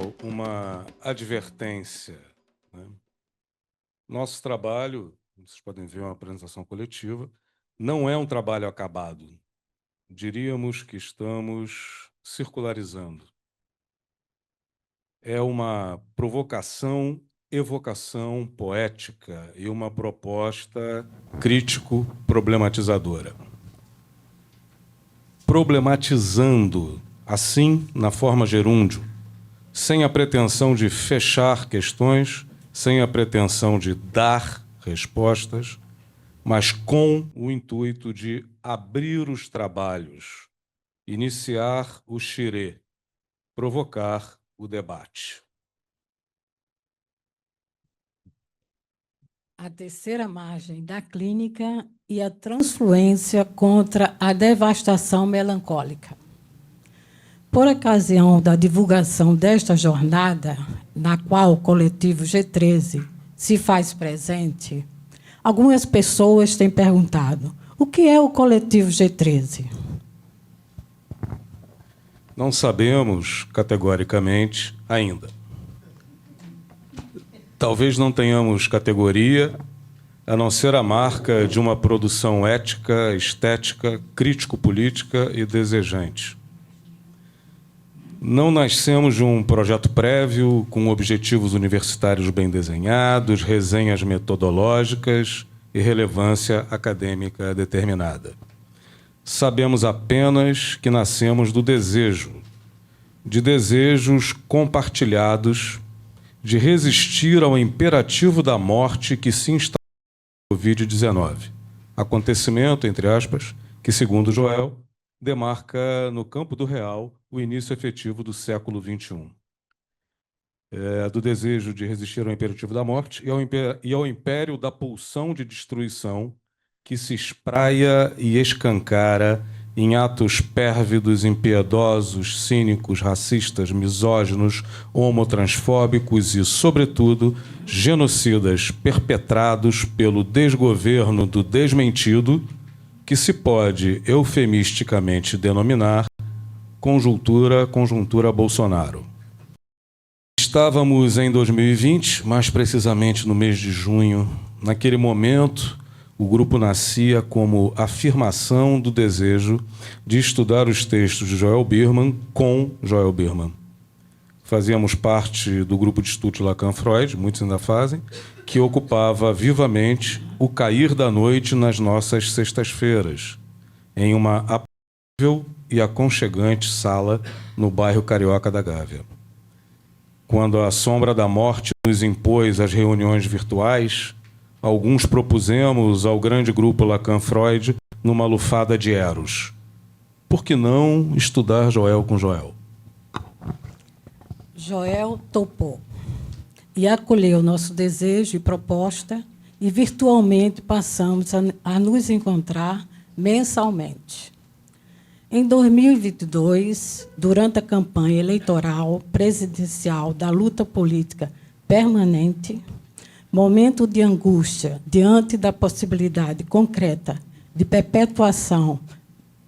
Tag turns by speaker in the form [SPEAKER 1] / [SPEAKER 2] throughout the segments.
[SPEAKER 1] final, uma advertência, né? Nosso trabalho, vocês podem ver uma apresentação coletiva, não é um trabalho acabado. Diríamos que estamos circularizando. É uma provocação, evocação poética e uma proposta crítico-problematizadora. Problematizando, assim, na forma gerúndio, sem a pretensão de fechar questões, sem a pretensão de dar respostas, mas com o intuito de abrir os trabalhos, iniciar o xirê, provocar o debate.
[SPEAKER 2] A terceira margem da clínica e a transfluência contra a devastação melancólica. Por ocasião da divulgação desta jornada, na qual o coletivo G13 se faz presente, algumas pessoas têm perguntado: o que é o coletivo G13?
[SPEAKER 1] Não sabemos categoricamente ainda. Talvez não tenhamos categoria, a não ser a marca de uma produção ética, estética, crítico-política e desejante. Não nascemos de um projeto prévio, com objetivos universitários bem desenhados, resenhas metodológicas e relevância acadêmica determinada. Sabemos apenas que nascemos do desejo, de desejos compartilhados, de resistir ao imperativo da morte que se instalou no Covid-19. Acontecimento, entre aspas, que, segundo Joel, demarca no campo do real o início efetivo do século XXI. Do desejo de resistir ao imperativo da morte e ao império da pulsão de destruição que se espraia e escancara em atos pérvidos, impiedosos, cínicos, racistas, misóginos, homotransfóbicos e, sobretudo, genocidas perpetrados pelo desgoverno do desmentido, que se pode eufemisticamente denominar conjuntura Bolsonaro. Estávamos em 2020, mais precisamente no mês de junho. Naquele momento, o grupo nascia como afirmação do desejo de estudar os textos de Joel Birman com Joel Birman. Fazíamos parte do grupo de estudo Lacan-Freud, muitos ainda fazem, que ocupava vivamente o cair da noite nas nossas sextas-feiras, em uma aprazível e aconchegante sala no bairro carioca da Gávea. Quando a sombra da morte nos impôs as reuniões virtuais, alguns propusemos ao grande grupo Lacan-Freud numa lufada de Eros. Por que não estudar Joel com Joel?
[SPEAKER 2] Joel topou e acolheu nosso desejo e proposta, e virtualmente passamos a nos encontrar mensalmente. Em 2022, durante a campanha eleitoral presidencial da luta política permanente, momento de angústia diante da possibilidade concreta de perpetuação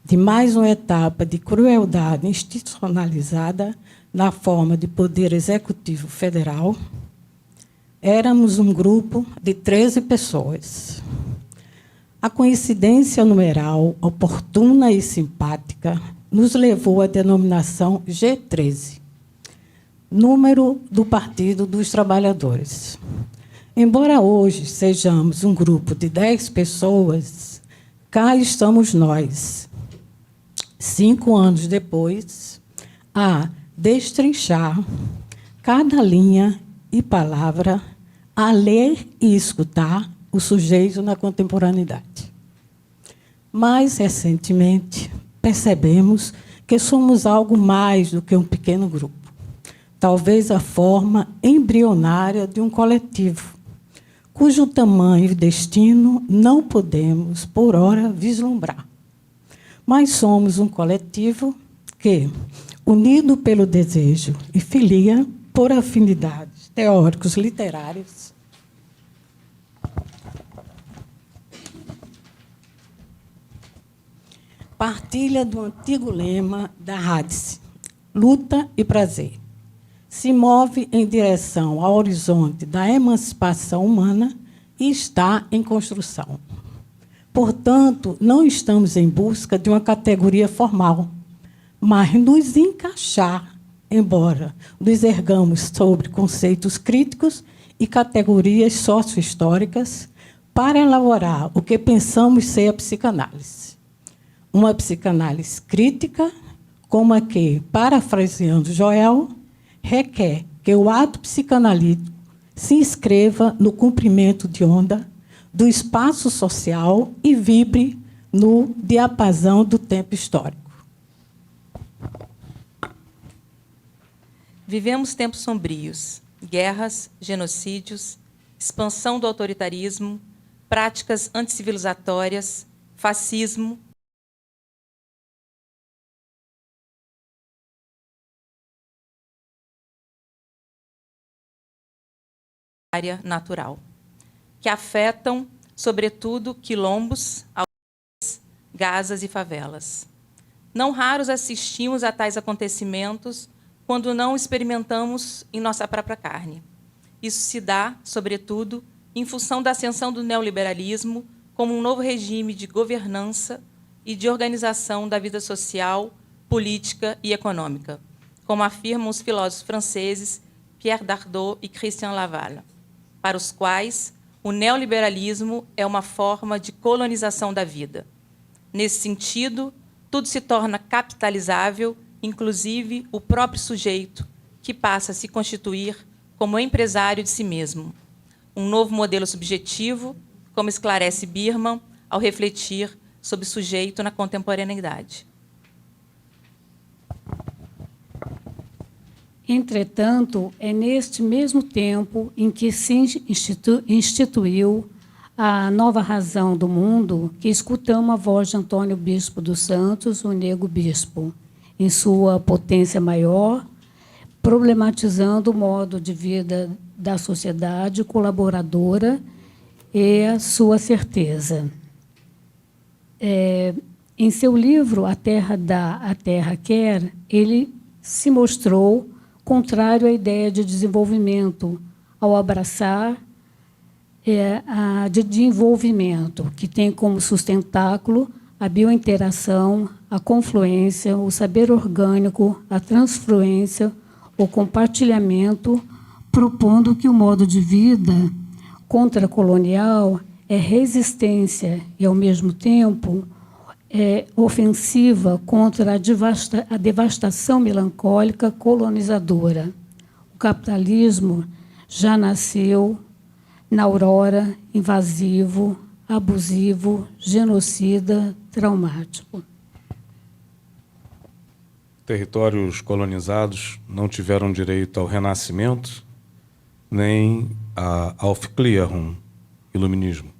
[SPEAKER 2] de mais uma etapa de crueldade institucionalizada na forma de poder executivo federal, éramos um grupo de 13 pessoas. A coincidência numeral, oportuna e simpática, nos levou à denominação G13, número do Partido dos Trabalhadores. Embora hoje sejamos um grupo de 10 pessoas, cá estamos nós, 5 anos depois, a destrinchar cada linha e palavra, a ler e escutar o sujeito na contemporaneidade. Mais recentemente, percebemos que somos algo mais do que um pequeno grupo, talvez a forma embrionária de um coletivo, cujo tamanho e destino não podemos, por ora, vislumbrar. Mas somos um coletivo que, unido pelo desejo e filia por afinidades teóricos literários, partilha do antigo lema da Rádice, luta e prazer, se move em direção ao horizonte da emancipação humana e está em construção. Portanto, não estamos em busca de uma categoria formal, mas nos encaixar, embora nos ergamos sobre conceitos críticos e categorias sociohistóricas, para elaborar o que pensamos ser a psicanálise. Uma psicanálise crítica, como a que, parafraseando Joel, requer que o ato psicanalítico se inscreva no comprimento de onda do espaço social e vibre no diapasão do tempo histórico.
[SPEAKER 3] Vivemos tempos sombrios, guerras, genocídios, expansão do autoritarismo, práticas anticivilizatórias, fascismo, área natural, que afetam, sobretudo, quilombos, aldeias, Gazas e favelas. Não raros assistimos a tais acontecimentos quando não experimentamos em nossa própria carne. Isso se dá, sobretudo, em função da ascensão do neoliberalismo como um novo regime de governança e de organização da vida social, política e econômica, como afirmam os filósofos franceses Pierre Dardot e Christian Laval, para os quais o neoliberalismo é uma forma de colonização da vida. Nesse sentido, tudo se torna capitalizável, inclusive o próprio sujeito, que passa a se constituir como empresário de si mesmo. Um novo modelo subjetivo, como esclarece Birman ao refletir sobre o sujeito na contemporaneidade.
[SPEAKER 4] Entretanto, é neste mesmo tempo em que se instituiu a nova razão do mundo que escutamos a voz de Antônio Bispo dos Santos, o Nego Bispo, em sua potência maior, problematizando o modo de vida da sociedade colaboradora e a sua certeza. Em seu livro A Terra Dá, a Terra Quer, ele se mostrou contrário à ideia de desenvolvimento, ao abraçar a de envolvimento, que tem como sustentáculo a biointeração, a confluência, o saber orgânico, a transfluência, o compartilhamento, propondo que o modo de vida contracolonial é resistência e, ao mesmo tempo, é ofensiva contra a devastação melancólica colonizadora. O capitalismo já nasceu na aurora, invasivo, abusivo, genocida, traumático.
[SPEAKER 1] Territórios colonizados não tiveram direito ao renascimento, nem a Aufklärung, iluminismo,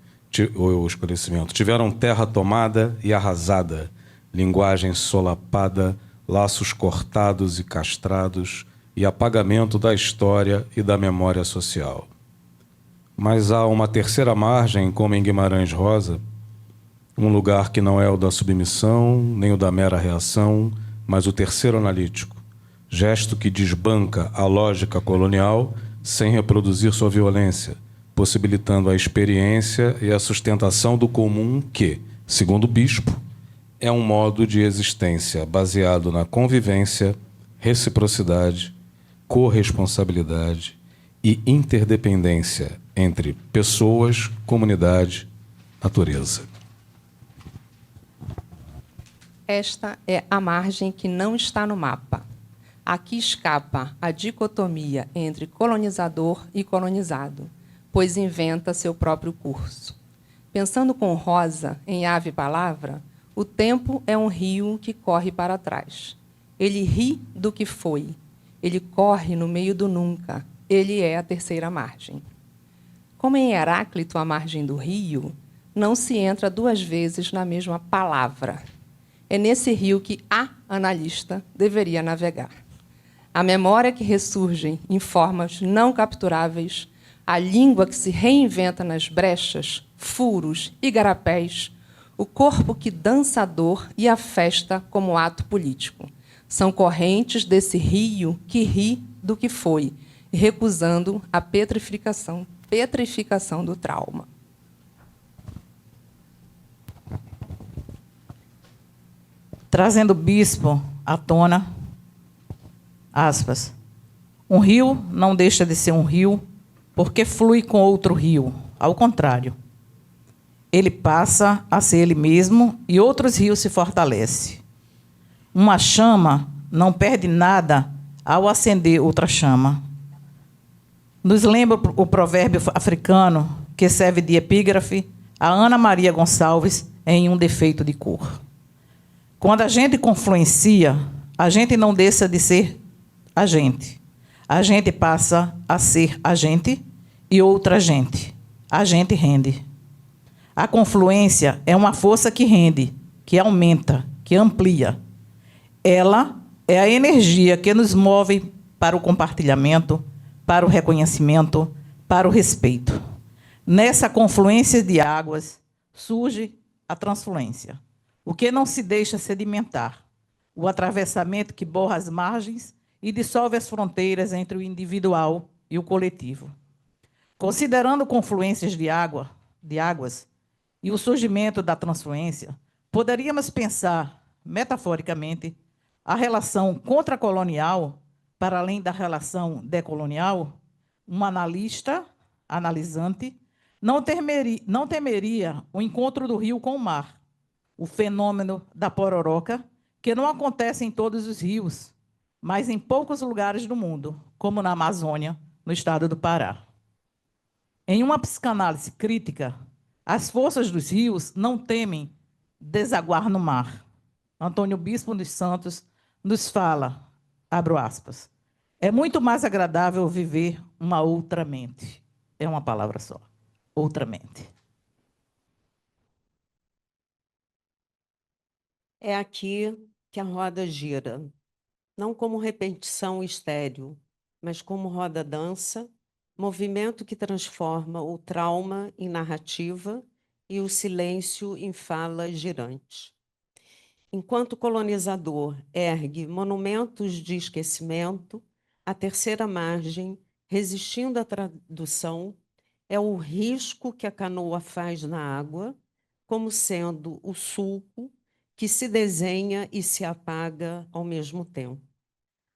[SPEAKER 1] o esclarecimento. Tiveram terra tomada e arrasada, linguagem solapada, laços cortados e castrados e apagamento da história e da memória social. Mas há uma terceira margem, como em Guimarães Rosa, um lugar que não é o da submissão, nem o da mera reação, mas o terceiro analítico, gesto que desbanca a lógica colonial sem reproduzir sua violência, possibilitando a experiência e a sustentação do comum que, segundo o bispo, é um modo de existência baseado na convivência, reciprocidade, corresponsabilidade e interdependência entre pessoas, comunidade, natureza.
[SPEAKER 5] Esta é a margem que não está no mapa. Aqui escapa a dicotomia entre colonizador e colonizado, pois inventa seu próprio curso. Pensando com Rosa em Ave Palavra, o tempo é um rio que corre para trás. Ele ri do que foi. Ele corre no meio do nunca. Ele é a terceira margem. Como em Heráclito, a margem do rio, não se entra duas vezes na mesma palavra. É nesse rio que a analista deveria navegar. A memória que ressurge em formas não capturáveis, a língua que se reinventa nas brechas, furos e garapés, o corpo que dança a dor e a festa como ato político. São correntes desse rio que ri do que foi, recusando a petrificação do trauma.
[SPEAKER 6] Trazendo o bispo à tona, aspas, um rio não deixa de ser um rio porque flui com outro rio. Ao contrário, ele passa a ser ele mesmo e outros rios se fortalecem. Uma chama não perde nada ao acender outra chama. Nos lembra o provérbio africano que serve de epígrafe a Ana Maria Gonçalves em Um Defeito de Cor. Quando a gente confluencia, a gente não deixa de ser a gente. A gente passa a ser a gente e outra gente. A gente rende. A confluência é uma força que rende, que aumenta, que amplia. Ela é a energia que nos move para o compartilhamento, para o reconhecimento, para o respeito. Nessa confluência de águas surge a transfluência, o que não se deixa sedimentar, o atravessamento que borra as margens e dissolve as fronteiras entre o individual e o coletivo. Considerando confluências de águas e o surgimento da transfluência, poderíamos pensar, metaforicamente, a relação contracolonial, para além da relação decolonial. Um analisante, não temeria o encontro do rio com o mar, o fenômeno da pororoca, que não acontece em todos os rios, mas em poucos lugares do mundo, como na Amazônia, no estado do Pará. Em uma psicanálise crítica, as forças dos rios não temem desaguar no mar. Antônio Bispo dos Santos nos fala, abro aspas, é muito mais agradável viver uma outra mente. É uma palavra só, outra mente.
[SPEAKER 7] É aqui que a roda gira, não como repetição estéril, mas como roda-dança, movimento que transforma o trauma em narrativa e o silêncio em fala girante. Enquanto o colonizador ergue monumentos de esquecimento, a terceira margem, resistindo à tradução, é o risco que a canoa faz na água, como sendo o sulco que se desenha e se apaga ao mesmo tempo,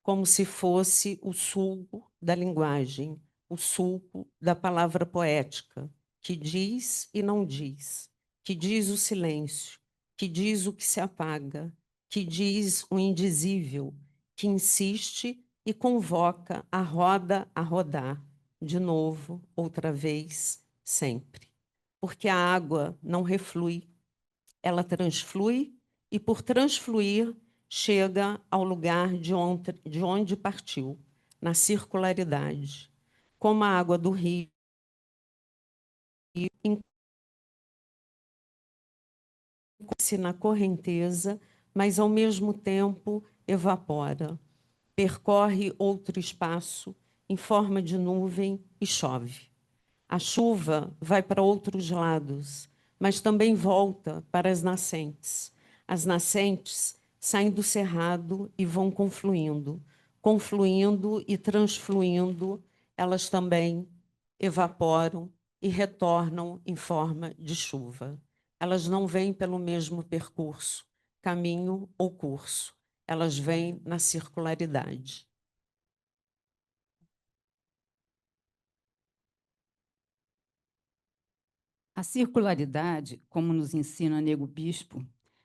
[SPEAKER 7] como se fosse o sulco da linguagem, o sulco da palavra poética, que diz e não diz, que diz o silêncio, que diz o que se apaga, que diz o indizível, que insiste e convoca a roda a rodar, de novo, outra vez, sempre. Porque a água não reflui, ela transflui e, por transfluir, chega ao lugar de onde partiu, na circularidade, como a água do rio, se na correnteza, mas ao mesmo tempo evapora, percorre outro espaço em forma de nuvem e chove. A chuva vai para outros lados, mas também volta para as nascentes. As nascentes saem do cerrado e vão confluindo e transfluindo, elas também evaporam e retornam em forma de chuva. Elas não vêm pelo mesmo percurso, caminho ou curso. Elas vêm na circularidade.
[SPEAKER 8] A circularidade, como nos ensina Nego Bispo,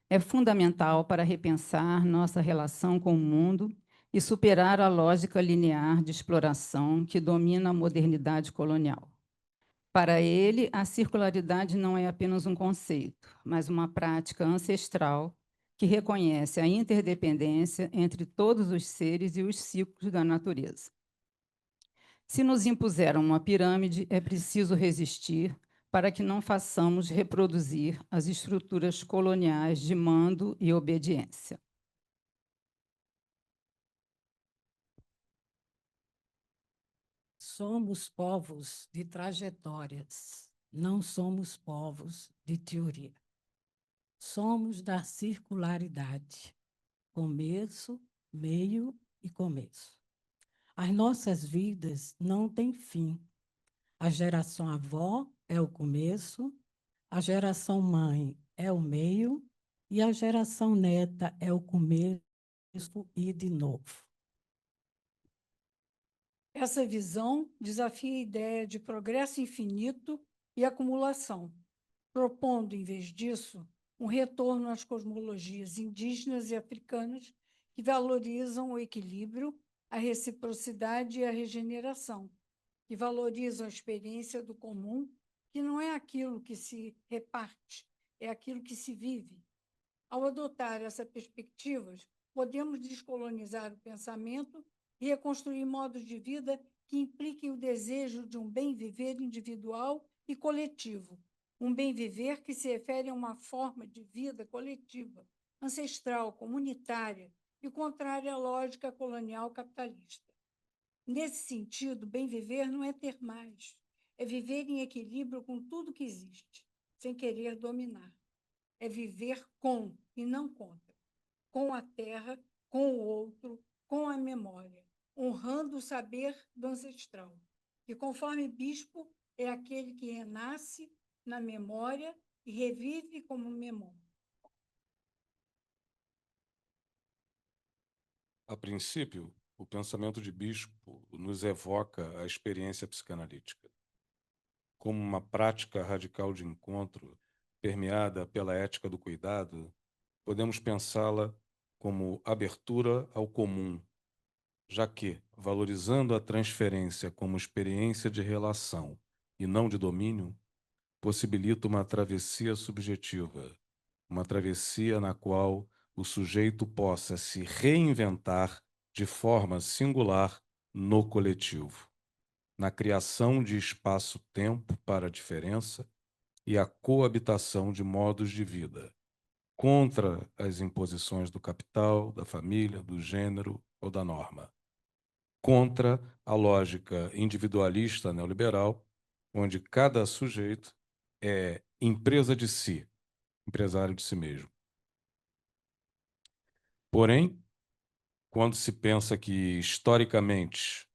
[SPEAKER 8] é fundamental para repensar nossa relação com o mundo e superar a lógica linear de exploração que domina a modernidade colonial. Para ele, a circularidade não é apenas um conceito, mas uma prática ancestral que reconhece a interdependência entre todos os seres e os ciclos da natureza. Se nos impuseram uma pirâmide, é preciso resistir para que não façamos reproduzir as estruturas coloniais de mando e obediência.
[SPEAKER 2] Somos povos de trajetórias, não somos povos de teoria. Somos da circularidade, começo, meio e começo. As nossas vidas não têm fim. A geração avó é o começo, a geração mãe é o meio e a geração neta é o começo e de novo.
[SPEAKER 4] Essa visão desafia a ideia de progresso infinito e acumulação, propondo, em vez disso, um retorno às cosmologias indígenas e africanas que valorizam o equilíbrio, a reciprocidade e a regeneração, que valorizam a experiência do comum, que não é aquilo que se reparte, é aquilo que se vive. Ao adotar essas perspectivas, podemos descolonizar o pensamento e reconstruir modos de vida que impliquem o desejo de um bem-viver individual e coletivo, um bem-viver que se refere a uma forma de vida coletiva, ancestral, comunitária e contrária à lógica colonial capitalista. Nesse sentido, bem-viver não é ter mais, é viver em equilíbrio com tudo que existe, sem querer dominar. É viver com e não contra, com a terra, com o outro, com a memória, honrando o saber do ancestral, que, conforme bispo, é aquele que renasce na memória e revive como memória.
[SPEAKER 1] A princípio, o pensamento de Bispo nos evoca a experiência psicanalítica, como uma prática radical de encontro permeada pela ética do cuidado. Podemos pensá-la como abertura ao comum, já que, valorizando a transferência como experiência de relação e não de domínio, possibilita uma travessia subjetiva, uma travessia na qual o sujeito possa se reinventar de forma singular no coletivo, na criação de espaço-tempo para a diferença e a coabitação de modos de vida, contra as imposições do capital, da família, do gênero ou da norma, contra a lógica individualista neoliberal, onde cada sujeito é empresa de si, empresário de si mesmo. Porém, quando se pensa que, historicamente,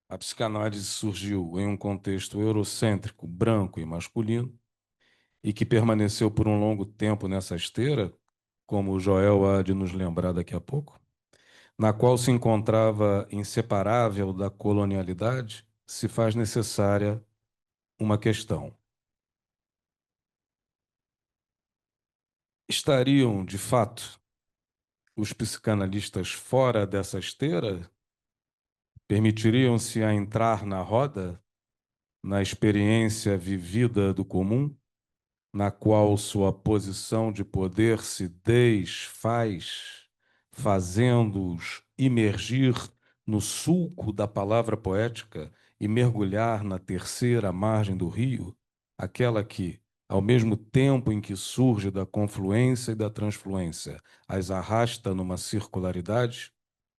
[SPEAKER 1] a psicanálise surgiu em um contexto eurocêntrico, branco e masculino, e que permaneceu por um longo tempo nessa esteira, como o Joel há de nos lembrar daqui a pouco, na qual se encontrava inseparável da colonialidade, se faz necessária uma questão. Estariam, de fato, os psicanalistas fora dessa esteira? Permitiriam-se a entrar na roda, na experiência vivida do comum, na qual sua posição de poder se desfaz, fazendo-os imergir no sulco da palavra poética e mergulhar na terceira margem do rio, aquela que, ao mesmo tempo em que surge da confluência e da transfluência, as arrasta numa circularidade?